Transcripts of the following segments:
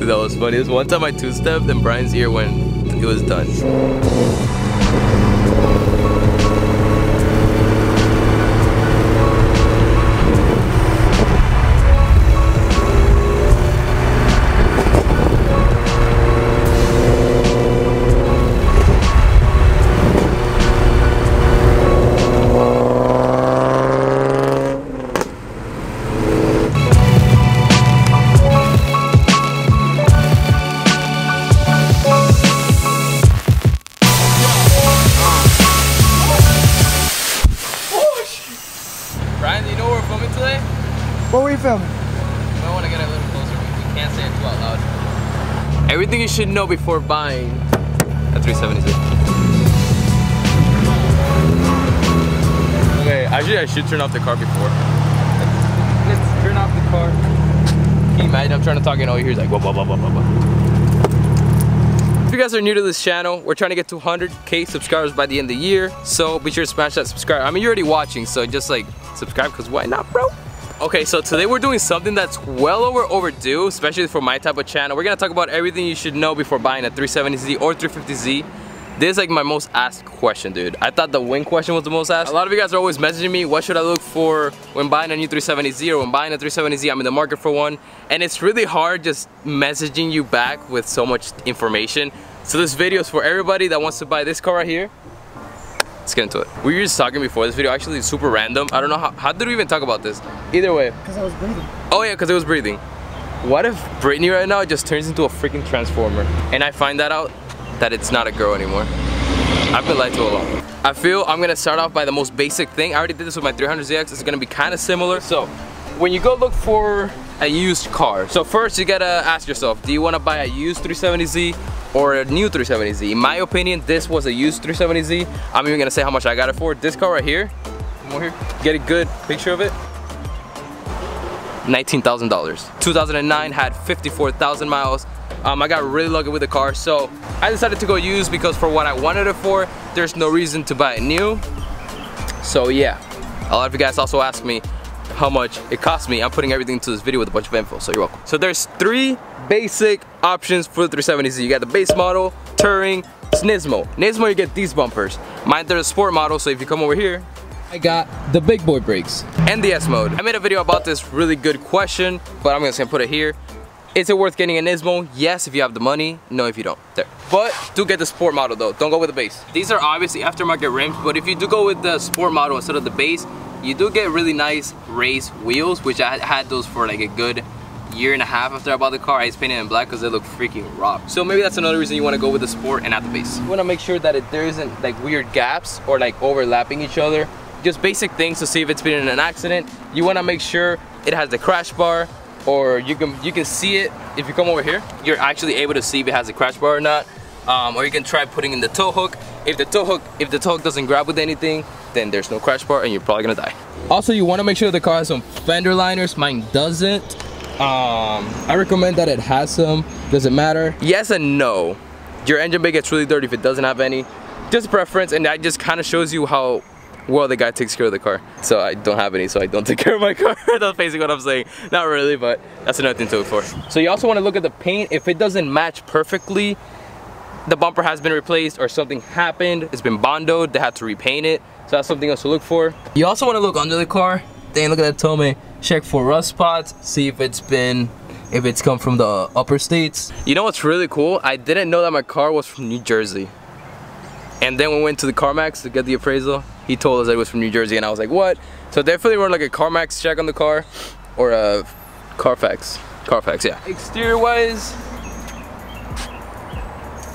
That was funny. This one time I two-stepped and Brian's ear when it was done. What were you filming? I want to get a little closer. We can't say it too out loud. Everything you should know before buying a 370Z. Okay, actually I should turn off the car before. Let's turn off the car. Can you imagine I'm trying to talk and all you hear is like, whoa, whoa, whoa, whoa, whoa. If you guys are new to this channel, we're trying to get to 100K subscribers by the end of the year. So be sure to smash that subscribe. I mean, you're already watching, so just like subscribe, because why not, bro? Okay, so today we're doing something that's well overdue, especially for my type of channel. We're gonna talk about everything you should know before buying a 370Z or 350Z. This is like my most asked question, dude. I thought the wing question was the most asked. A lot of you guys are always messaging me, what should I look for when buying a new 370Z or when buying a 370Z? I'm in the market for one. And it's really hard just messaging you back with so much information. So this video is for everybody that wants to buy this car right here. Let's get into it. We were just talking before this video, actually it's super random. I don't know how did we even talk about this? Either way. Because I was breathing. Oh yeah, because it was breathing. What if Brittany right now just turns into a freaking transformer and I find that out that it's not a girl anymore? I've been lied to a lot. I feel I'm gonna start off by the most basic thing. I already did this with my 300ZX. It's gonna be kind of similar. So when you go look for a used car, so first you gotta ask yourself, do you want to buy a used 370Z or a new 370Z? In my opinion, this was a used 370Z. I'm even gonna say how much I got it for. This car right here, come over here, get a good picture of it. $19,000. 2009, had 54,000 miles. I got really lucky with the car, so I decided to go used because for what I wanted it for, there's no reason to buy it new. So yeah, a lot of you guys also ask me how much it cost me. I'm putting everything into this video with a bunch of info, so you're welcome. So there's three basic options for the 370Z. You got the base model, Touring, Nismo. Nismo, you get these bumpers. Mine, they're the sport model, so if you come over here, I got the big boy brakes and the S mode. I made a video about this really good question, but I'm just gonna put it here. Is it worth getting a Nismo? Yes, if you have the money. No, if you don't. There. But do get the sport model though. Don't go with the base. These are obviously aftermarket rims, but if you do go with the sport model instead of the base, you do get really nice race wheels, which I had those for like a good year and a half after I bought the car. I just painted them black because they look freaking rock. So maybe that's another reason you want to go with the sport and not the base. You want to make sure that there isn't like weird gaps or like overlapping each other. Just basic things to see if it's been in an accident. You want to make sure it has the crash bar, or you can see it if you come over here. You're actually able to see if it has a crash bar or not. Or you can try putting in the tow hook. If the tow hook doesn't grab with anything, then there's no crash bar and you're probably gonna die. Also, you want to make sure the car has some fender liners. Mine doesn't. I recommend that it has some. Does it matter? Yes and no. Your engine bay gets really dirty if it doesn't have any. Just a preference, and that just kind of shows you how well the guy takes care of the car. So I don't have any, so I don't take care of my car. That's basically what I'm saying. Not really, but that's another thing to look for. So you also want to look at the paint. If it doesn't match perfectly, the bumper has been replaced or something happened, it's been bondoed, they had to repaint it. So that's something else to look for. You also want to look under the car. Then look at that tow me. Check for rust spots, see if it's come from the upper states. You know what's really cool? I didn't know that my car was from New Jersey. And then when we went to the CarMax to get the appraisal, he told us that it was from New Jersey, and I was like, what? So definitely run like a CarMax check on the car, or a Carfax. Carfax, yeah. Exterior wise,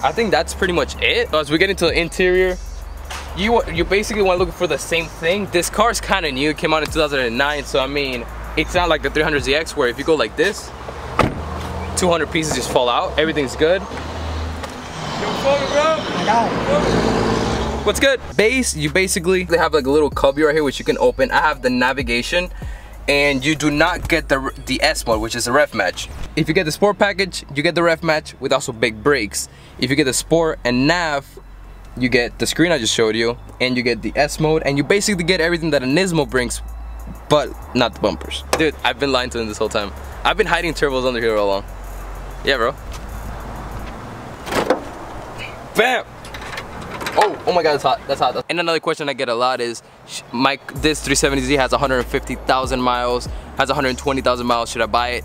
I think that's pretty much it. So as we get into the interior, you basically want to look for the same thing. This car is kind of new, it came out in 2009, so I mean, it's not like the 300ZX where if you go like this, 200 pieces just fall out. Everything's good. What's good? Base, you basically have like a little cubby right here which you can open. I have the navigation, and you do not get the S mode, which is a ref match. If you get the sport package, you get the ref match with also big brakes. If you get the sport and nav, you get the screen I just showed you, and you get the S mode, and you basically get everything that a Nismo brings, but not the bumpers. Dude, I've been lying to them this whole time. I've been hiding turbos under here all along. Yeah, bro. Bam! Oh my god, that's hot. That's hot. And another question I get a lot is, this 370Z has 150,000 miles, has 120,000 miles. Should I buy it?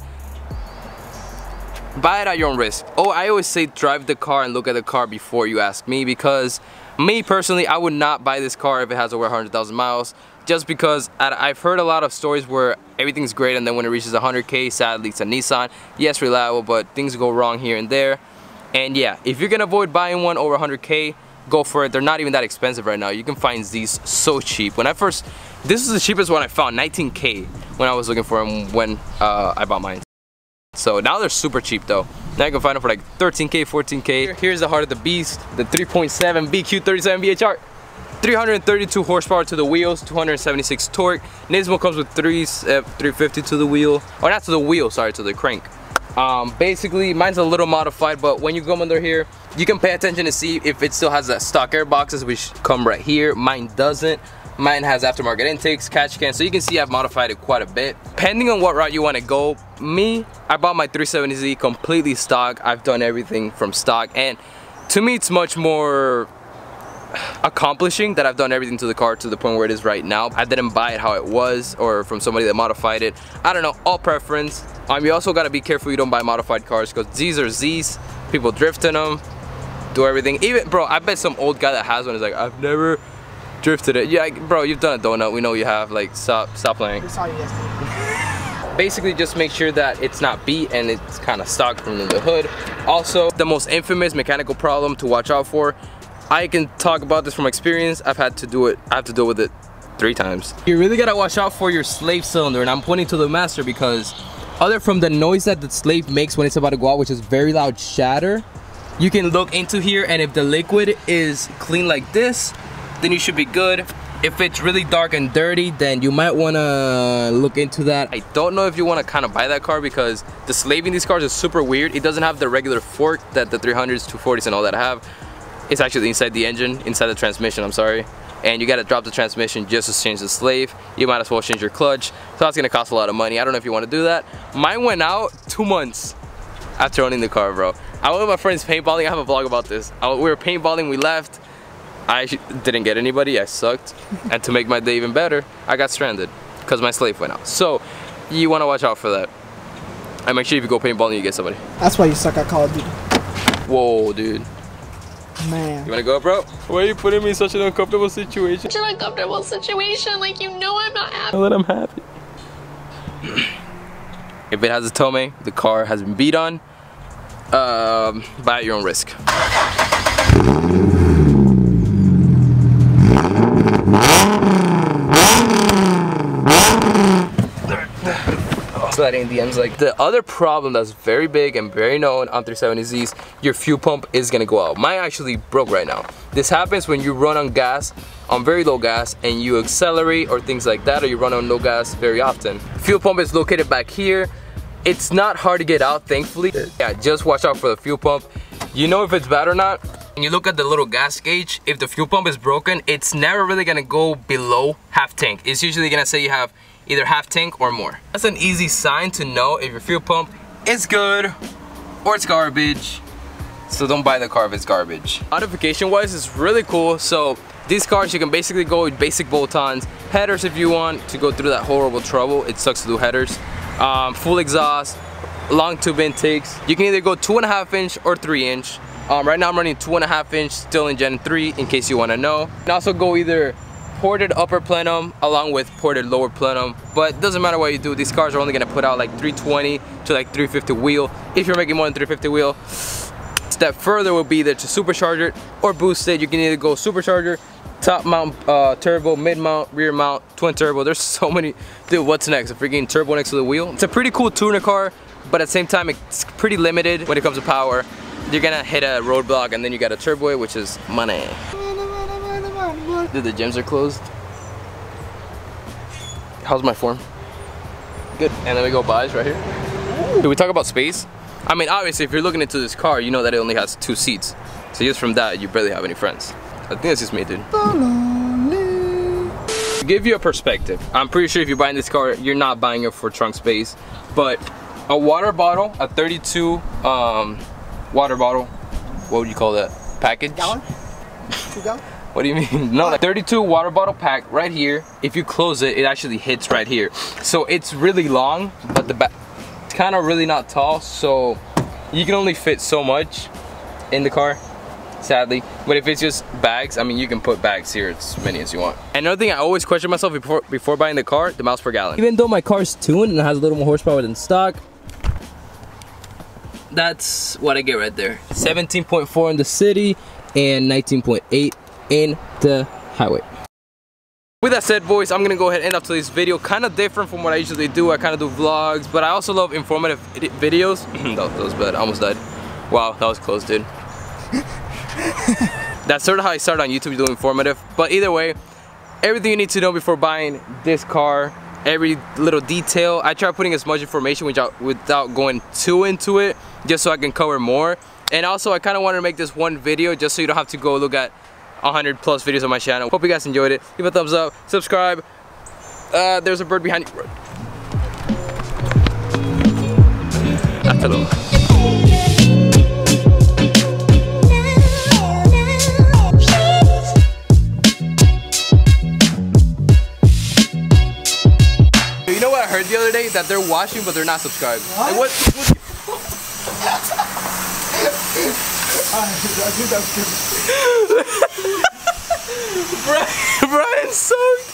Buy it at your own risk. Oh, I always say drive the car and look at the car before you ask me, because me personally, I would not buy this car if it has over 100,000 miles, just because I've heard a lot of stories where everything's great and then when it reaches 100K, sadly it's a Nissan. Yes, reliable, but things go wrong here and there. And yeah, if you're gonna avoid buying one over 100K, go for it. They're not even that expensive right now. You can find these so cheap. This was the cheapest one I found, 19K, when I was looking for them when I bought mine. So now they're super cheap though. Now you can find them for like 13K, 14K. Here's the heart of the beast, the 3.7 BQ37 VHR. 332 horsepower to the wheels, 276 torque. Nismo comes with 350 to the wheel, or not to the wheel, sorry, to the crank. Basically, mine's a little modified, but when you come under here, you can pay attention to see if it still has that stock air boxes, which come right here. Mine doesn't. Mine has aftermarket intakes, catch cans, so you can see I've modified it quite a bit. Depending on what route you want to go, I bought my 370Z completely stock. I've done everything from stock, and to me it's much more accomplishing that I've done everything to the car to the point where it is right now. I didn't buy it how it was or from somebody that modified it. I don't know, all preference. You also got to be careful you don't buy modified cars, because these are Z's. People drift in them, do everything. Even, bro, I bet some old guy that has one is like, I've never drifted it. Yeah, bro, you've done a donut. We know you have. Like, stop playing. We saw you yesterday. Basically, just make sure that it's not beat and it's kind of stock from the hood. Also, the most infamous mechanical problem to watch out for. I can talk about this from experience. I have to deal with it 3 times. You really gotta watch out for your slave cylinder, and I'm pointing to the master because other from the noise that the slave makes when it's about to go out, which is very loud shatter, you can look into here, and if the liquid is clean like this, then you should be good. If it's really dark and dirty, then you might wanna look into that. I don't know if you wanna kind of buy that car, because the slave in these cars is super weird. It doesn't have the regular fork that the 300s, 240s and all that have. It's actually inside the engine, inside the transmission, I'm sorry. And you gotta drop the transmission just to change the slave. You might as well change your clutch. So that's gonna cost a lot of money. I don't know if you wanna do that. Mine went out 2 months after owning the car, bro. I went with my friends paintballing. I have a vlog about this. We were paintballing, we left. I didn't get anybody, I sucked. And to make my day even better, I got stranded because my slave went out. So you wanna watch out for that. And make sure if you go paintballing, you get somebody. That's why you suck at Call of Duty. Whoa, dude. Man. You wanna go, bro? Why are you putting me in such an uncomfortable situation? Such an uncomfortable situation, like, you know I'm not happy. Well, then I'm happy. If it has a tome, the car has been beat on, buy at your own risk. Sliding DMs. Like, the other problem that's very big and very known on 370Zs, your fuel pump is gonna go out. Mine actually broke right now. This happens when you run on gas, on very low gas, and you accelerate or things like that, or you run on low gas very often. Fuel pump is located back here. It's not hard to get out, thankfully. Yeah, just watch out for the fuel pump. You know if it's bad or not. When you look at the little gas gauge, if the fuel pump is broken, it's never really gonna go below half tank. It's usually gonna say you have either half tank or more. That's an easy sign to know if your fuel pump is good or it's garbage. So don't buy the car if it's garbage. Modification wise, it's really cool. So these cars, you can basically go with basic bolt-ons, headers if you want to go through that horrible trouble. It sucks to do headers. Full exhaust, long tube intakes. You can either go 2.5 inch or 3 inch. Right now I'm running 2.5 inch, still in Gen 3 in case you want to know. You can also go either ported upper plenum along with ported lower plenum, but it doesn't matter what you do. These cars are only gonna put out like 320 to like 350 wheel. If you're making more than 350 wheel, step further will be either to supercharge it or boost it. You can either go supercharger, top mount turbo, mid mount, rear mount, twin turbo. There's so many. Dude, what's next? A freaking turbo next to the wheel? It's a pretty cool tuner car, but at the same time it's pretty limited when it comes to power. You're gonna hit a roadblock and then you got a turbo it, which is money. Dude, the gyms are closed. How's my form? Good. And then we go buys right here. Did we talk about space? I mean, obviously, if you're looking into this car, you know that it only has 2 seats. So just from that, you barely have any friends. I think it's just me, dude. To give you a perspective, I'm pretty sure if you're buying this car, you're not buying it for trunk space, but a water bottle, a 32 water bottle, what would you call that? Package? Gallon? 2 gallon? What do you mean? No, like 32 water bottle pack right here. If you close it, it actually hits right here. So it's really long, but the back, it's kind of really not tall, so you can only fit so much in the car, sadly. But if it's just bags, I mean, you can put bags here, as many as you want. Another thing I always question myself before buying the car, the miles per gallon. Even though my car's tuned and has a little more horsepower than stock, that's what I get right there. 17.4 in the city and 19.8 in the highway. With that said, boys, I'm gonna go ahead and end up today's video. Kind of different from what I usually do. I kind of do vlogs, but I also love informative videos. That was bad. I almost died. Wow, that was close, dude. That's sort of how I started on YouTube, doing informative. But either way, everything you need to know before buying this car, every little detail. I try putting as much information without going too into it, just so I can cover more. And also, I kind of wanted to make this one video just so you don't have to go look at 100+ videos on my channel. Hope you guys enjoyed it. Give a thumbs up, subscribe. There's a bird behind you. Hasta luego. You know what I heard the other day? That they're watching but they're not subscribed. What? Like, I think that's good. Brian sucked.